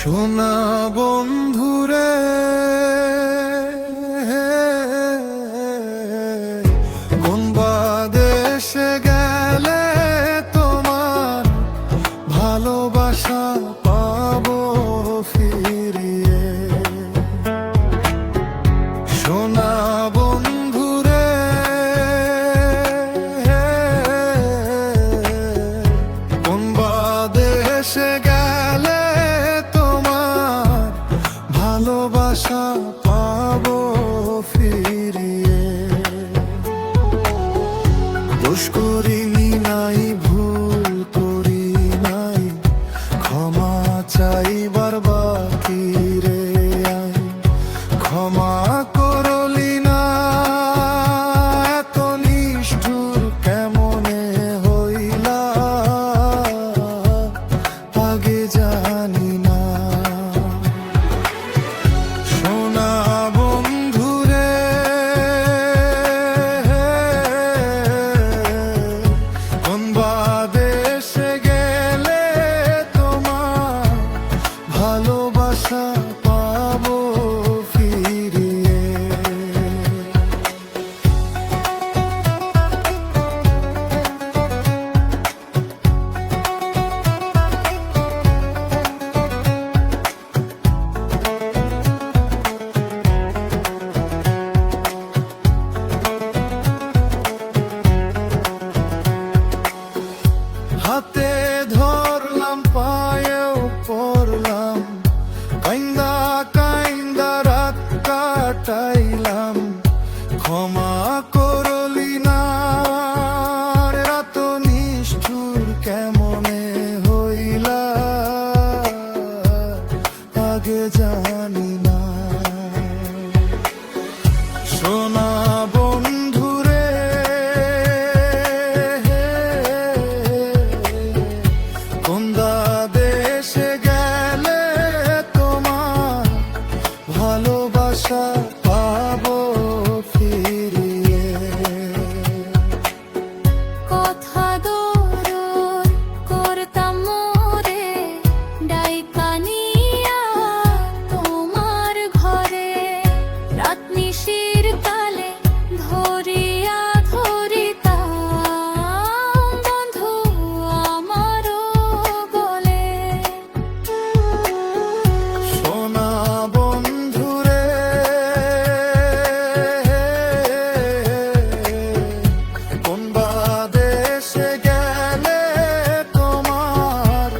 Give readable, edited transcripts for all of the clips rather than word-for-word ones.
সোনা বন্ধুরে কোন বাদেশে গেলে তোমার ভালোবাসা পাবো ফিরিয়ে। সোনা বন্ধুরে কোন বাদেশে গেলে ভালোবাসা পাবো ফিরিয়ে। দোষ করিনি নাই, ভুল করি নাই, ক্ষমা চাইবার বাকি রে আই। ক্ষমা করলি না, এত নিষ্ঠুর কেমনে হইলা, আগে জানি না। ভালোবাসা পাবো ফিরিয়ে। হাতে ধরলাম, পায়েও পড়লাম, কাইন্দা কাইন্দা রাত কাটাইলাম। ক্ষমা করলি না, এত নিষ্ঠুর কেমনে হইলা, আগে জানি না। সোনা বন্ধুরে কোন দেশে গেলে তোমার ভালোবাসা পাবো ফিরিয়ে। কথা দরদ করতাম মোরে ডাইকা নিয়া তোমার ঘরে, রাত নিশির কালে ধরিয়া ধরিতাম বন্ধু আমারও বলে। সোনা বন্ধুরে কোন বাদেশে গেলে তোমার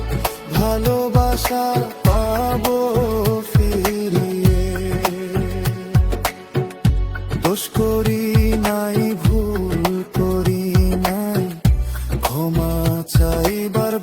ভালোবাসা পাবো ফিরিয়ে। দোষ করি নাই, ভুল করি নাই, ক্ষমা চাইবার